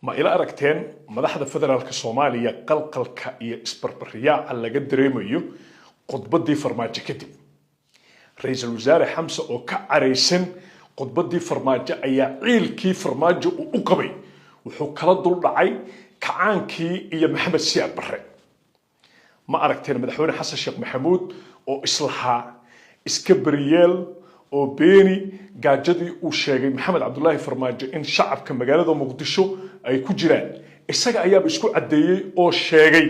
ma ila aragteen madaxda federaalka Soomaaliya qalqalka iyo isbarbariyaaca laga dareemayo khudbadii farmaajo kadib ra'iisul wasaare Xamse oo ka careysan khudbadii farmaajo ayaa ciilkii farmaajo u qabay wuxuu kala dul dhacay kacaankii iyo Maxamed Siyaad Barre ma aragteen madaxweyne Xasan Sheekh Maxamuud oo islaha iska bariyeel oo beeni gaajadii uu sheegay Maxamed Cabdullaahi Farmaajo in shacabka magaalada Muqdisho ay ku jiraan isaga ayaa isku cadeeyay oo sheegay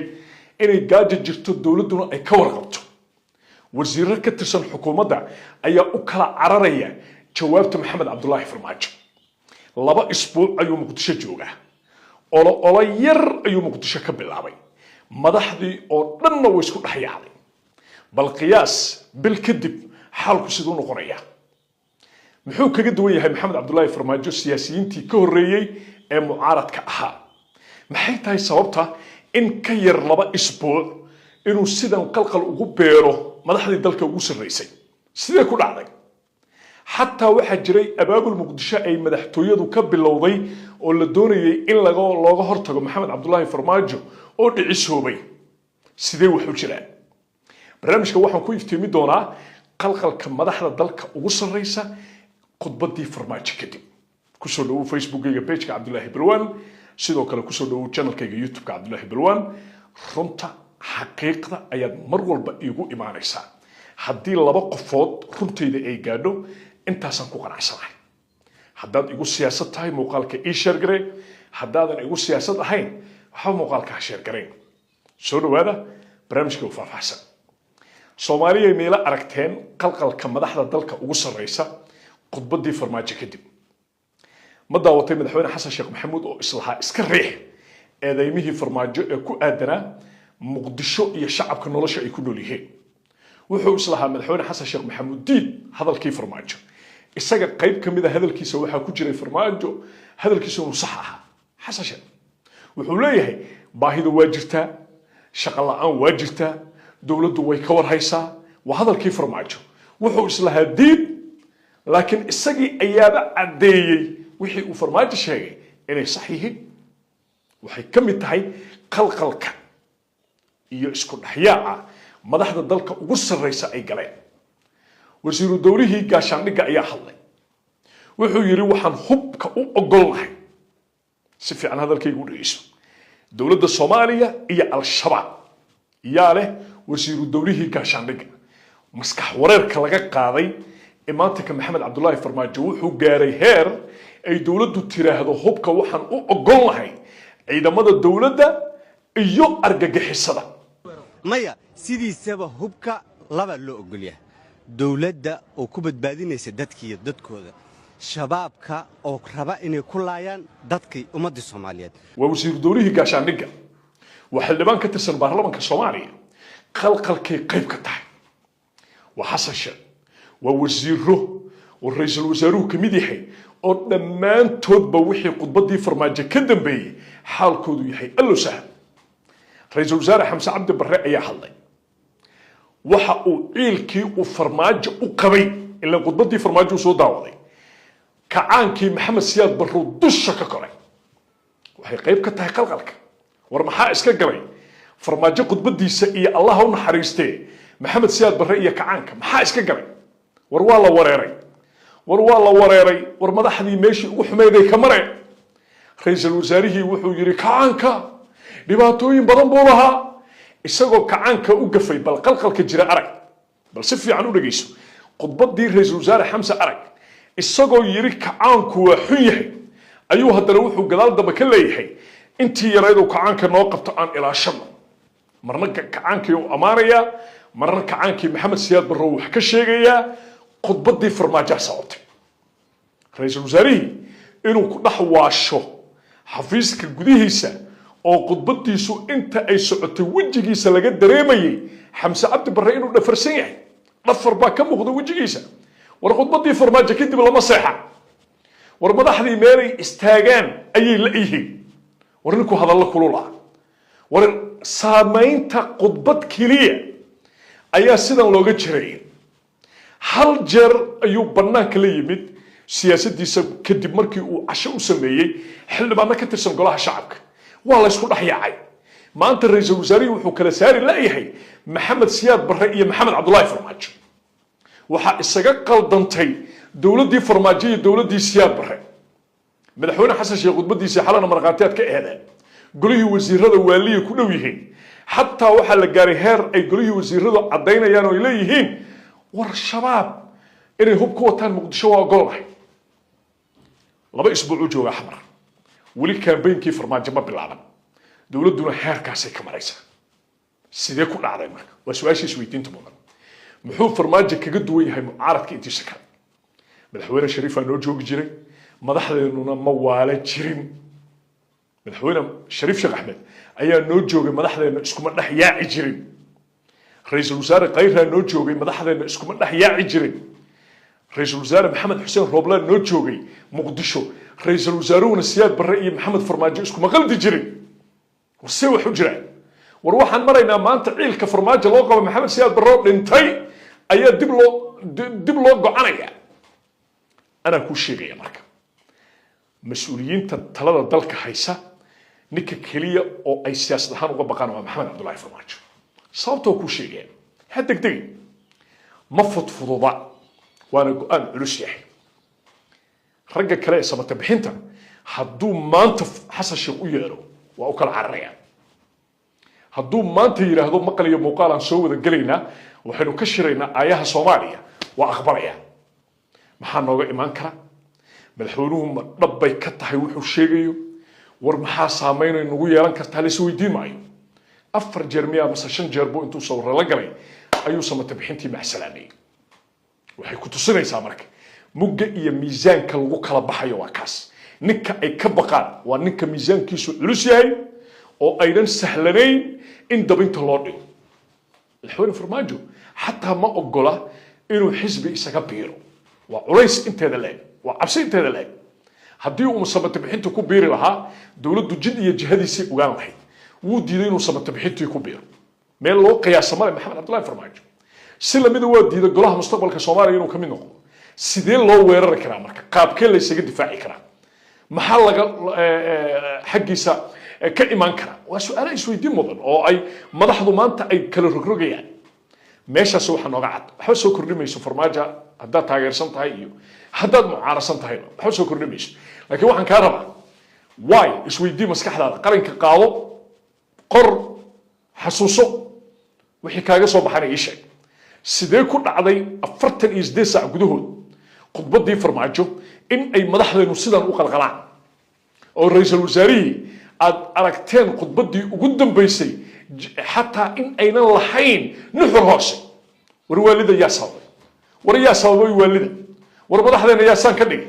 inay gaajo jirto dawladuna ay ka warqabto wasiirro ka tirsan xukuumadda ayaa u kala cararaya jawaabta Maxamed Cabdullaahi Farmaajo laba isbuuc ayuu Muqdisho joogaa oo yar ayuu Muqdisho ka bilaabay madaxdii oo dhanna way isku dhaxyaacday bal qiyaas bil kadib xaalku sidoo noqonaya muxuu kaga duwan yahay Maxamed Cabdullaahi Farmaajo siyaasiyiintii ka horeeyay ee mucaaradka ahaa maxay tahay sababta in ka yar laba isbuuc inuu sidan qalqal ugu beero madaxdii dalka ugu sareysay sidee ku dhacday حتى واحد جري أباب المقدشة أي مدحتوية كبلوضي ولا دوني إن لقى هرتجو محمد عبد الله فرماجو أو عيسو بي سيدي وحوجلان برنامج كواحد كويف تيمي دونا قلقل كم مدحنا دلك وصل رئيسه قد بدي فرماج كدي كسروا فيسبوك بيج عبد الله بلوان سيدو كلا كسروا channel كي يوتيوب عبد الله بلوان رنتا حقيقة أياد مرول بيجو إيمانيسا haddii laba qofood runtayda ay gaadho intaasan ku qanacsanahay haddaad igu siyaasad tahay muuqaalka ii share garee haddaadan igu siyaasad ahayn waxa muuqaalka share gareen soo dhawaada barnaamijka u faahfaahsan Soomaaliya meela aragteen qalqalka madaxda dalka ugu sareysa khudbadii farmaajo kadib ma daawatay madaxweyne Xasan Sheekh Maxamuud oo islaha iska riix eedaymihii farmaajo ee ku aadanaa Muqdisho iyo shacabka nolosha ay ku nool yihiin wuxuu islaha madaxweyne Xasan Sheekh Maxamuud diid hadalkii farmaajo isaga qayb kamid ah hadalkiisa waxa ku jiray farmaajo hadalkiisa uu sax ah Xasan Sheekh wuxuu leeyahay baahida waa jirtaa shaqo la'aan waa jirtaa dawladdu way ka war haysaa waa hadalkii farmaajo wuxuu islaha diid laakiin isagii ayaaba cadeeyay wixii uu farmaajo sheegay inay sax yihiin waxay kamid tahay qalqalka iyo isku dhaxyaaca madaxda dalka ugu sareysa ay galeen wasiiru dawlihii gaashaandhigga ayaa hadlay wuxuu yiri waxaan hubka u ogolnahay si fiican hadalkaygu dhigeyso dawladda Soomaaliya iyo al-shabaab yaa leh wasiiru dawlihii gaashaandhigga maskax wareerka laga qaaday imaantika Maxamed Cabdullaahi Farmaajo wuxuu gaaray heer ay dawladdu tiraahdo hubka waxaan u ogolnahay ciidamada dawladda iyo argagixisada maya sidiisaba hubka laba loo ogol yahay dawladda oo ku badbaadinaysa dadkiiyo dadkooda shabaabka oo raba inay ku laayaan dadkii ummadda Soomaaliyeed waa wasiir dawlihii gaashaandhigga waxa xildhibaan ka tirsan baarlamaanka Soomaaliya qalqalkay qayb ka tahay waa Xasan Sheekh waa wasiiro oo ra'iisul wasaaruhu kamid yahay oo dhammaantoodba wixii khudbadii farmaajo ka dambeeyay xaalkoodu yahay allo sahal ra'iisul wasaare Xamse Cabdi Barre ayaa hadlay waxa uu ciilkii uu farmaajo u qabay ilaa khudbadii farmaajo soo daawaday kacaankii Maxamed Siyaad Barre dusha ka koray waxay qayb ka tahay qalqalka war maxaa iska galay farmaajo khudbadiisa iyo Allah u naxariistay Maxamed Siyaad Barre iyo kacaanka maxaa iska galay war waa la wareeray war madaxdii meeshii ugu xumeeday ka mareen ra'iisul wasaarihii wuxuu yiri kacaanka dhibaatooyin badan buu lahaa isagoo kacaanka u gafay bal qalqalka jira arag bal si fiican u dhageyso khudbadii ra'iisul wasaare Xamse arag isagoo yiri kacaanku waa xun yahay ayuu haddana wuxuu gadaal daba ka leeyahay intii yareedo kacaanka noo qabto aan ilaashano marna kacaankii uu amaanaya marna kacaankii Maxamed Siyaad Barre wax ka sheegaya khudbadii farmaajo socotay ra'iisul wasaarihii inuu ku dhaxwaasho xafiiska gudihiisa oo khudbadiisu inta ay socotay wajigiisa laga dareemayay Xamse Cabdi Barre inuu dhafarsan yahay dhafar baa ka muuqda wajigiisa war khudbadii farmaajo kadib lama seexa war madaxdii meelay istaagaan ayay la yihiin war ninku hadallo kulula war saameynta khudbad kaliya ayaa sidan looga jiray hal jeer ayuu banaanka la yimid siyaasaddiisa kadib markii uu casho u sameeyey xildhibaano ka tirsan golaha shacabka waa la isku dhex yaacay maanta ra'iisul wasaarihi wuxuu kala saari la'yahay maxamed siyaad barre iyo maxamed cabdullaahi farmaajo waxaa isaga qaldantay dowladdii farmaajo iyo dowladdii siyaad barre madaxweyne xasan sheekh khudbadiisa xalana marqaatiyaad ka eedeen golihii wasiirada waaliya ku dhow yihiin xataa waxaa la gaaray heer ay golihii wasiiradu caddaynayaan oo ay leeyihiin war shabaab inay hub ku wataan muqdisho waa ogolnahay 2 isbuuc u jooga xamar weli kaambeynkii farmaajo ma bilaaban dowladduna heerkaasay ka maraysaa sidee ku dhacday marka waa su-aasha isweydiinta mudan muxuu farmaajo kaga duwan yahay mucaaradka intiisa kale madaxweyne shariifaa noo joogi jiray madaxdeennuna ma waala jirin madaxweyne shariif sheekh axmed ayaa noo joogay madaxdeenna iskuma dhex yaaci jirin ra'iisul wasaare khayraa noo joogay madaxdeenna iskuma dhex yaaci jirin ra'iisul wasaare maxamed xuseen rooblaan noo joogay muqdisho ra'iisul wasaaruhuna siyaad barre iyo maxamed farmaajo iskuma qaldi jirin war see wax u jiraan war waxaan maraynaa maanta ciilka farmaajo loo qabo maxamed siyaad barre oo dhintay ayaa dib loo gocanaya anaa kuu sheegaya marka mas-uuliyiinta talada dalka haysa ninka keliya oo ay siyaasad ahaan uga baqaan waa maxamed cabdullaahi farmaajo sababtoo kuu sheegaya ha degdegin ma fudfududa waana go-aan culus yahay ragga kale ee samata bixinta hadduu maanta xasan sheekh u yeero waa u kala cararayaan hadduu maanta yidhaahdo maqal iyo muuqaal aan soo wada gelaynaa waxaynu ka shiraynaa aayaha soomaaliya waa aqbalayaan maxaa nooga imaan kara madaxweynuhu ma dhabbay ka tahay wuxuu sheegayo war maxaa saameynay nagu yeelan kartaa la isweydiin maayo 4 jeer miyaa mase 5 jeer buu intuu sawirro la galay ayuu samata bixintii maxsalaameeyey waxay ku tusinaysaa marka mugga iyo miisaanka lagu kala baxayo waa kaas ninka ay ka baqaan waa ninka miisaankiisu culus yahay oo aynan sahlanayn in dabinta loo dhigo madaxweyne farmaajo xataa ma ogola inuu xisbi isaga biiro waa culays inteeda leeg waa cabsi inteeda leeg haddii uu samata bixinta ku biiri lahaa dowladdu jid iyo jihadiisii ogaan lahayd wuu diiday inuu samata bixintii ku biiro meel loo qiyaasa male maxamed cabdullaahi farmaajo si lamida waa diiday golaha mustaqbalka soomaaliya inuu ka mid noqdo sidee loo weerari karaa marka qaabkee la isaga difaaci karaa maxaa laga xaggiisa ka imaan karaa waa su-aalo isweydiin mudan oo ay madaxdu maanta ay kala rogrogayaan meeshaas waxa nooga cad waxba soo kordhimayso farmaajo haddaad taageersan tahay iyo haddaad mucaarasan tahay waxba soo kordhimayso laakiin waxaan kaa rabaa waay isweydii maskaxdaada qalinka qaado qor xasuuso wixii kaaga soo baxana ii sheeg sidee ku dhacday 48 saac gudahood khudbaddii farmaajo in ay madaxdeenu sidan u qalqalaan oo ra'iisul wasaarihii aad aragteen khudbaddii ugu dambaysay xataa in aynan lahayn nuxur hoose war waalida yaa sababay war yaa sababay waalida war madaxdeena yaa saan ka dhigay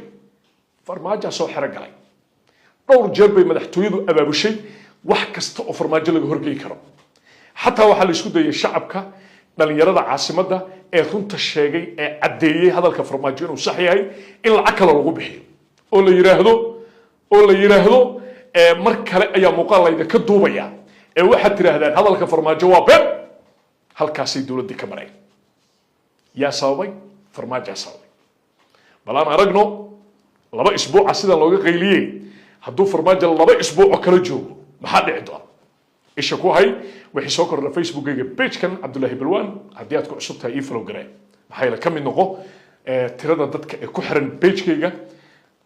farmaajo soo xero galay dhowr jeer bay madaxtooyadu abaabushay wax kasta oo farmaajo laga horgeey karo xataa waxaa la isku dayay shacabka dhalinyarada caasimadda ee runta sheegay ee caddeeyey hadalka farmaajo inuu sax yahay in lacag kale lagu bixiyo oo la yiraahdo mar kale ayaa muuqaal laydinka duubaya ee waxaad tidhaahdaan hadalka farmaajo waa been halkaasay dowladdii ka mareen yaa sababay farmaajo sababay bal aan aragno 2 isbuuca sida looga qayliyey hadduu farmaajo 2 isbuuc oo kala joogo maxaa dhici doona isha ku hay wixii soo kordha facebookayga page-kan cabdullaahi balwaan haddii aad ku cusub tahay ii follow garee maxaa yeele ka mid noqo tirada dadka ee ku xiran page-kayga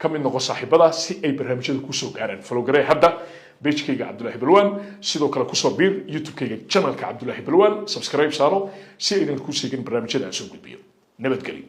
ka mid noqo saaxiibada si ay barnaamijyada kusoo gaaraan follow garee hadda page-kayga cabdullaahi balwaan sidoo kale kusoo biir youtube-kayga channelka cabdullaahi balwaan subscribe saaro si aydan ku seegin barnaamijyada aan soo gudbiyo nabadgelyo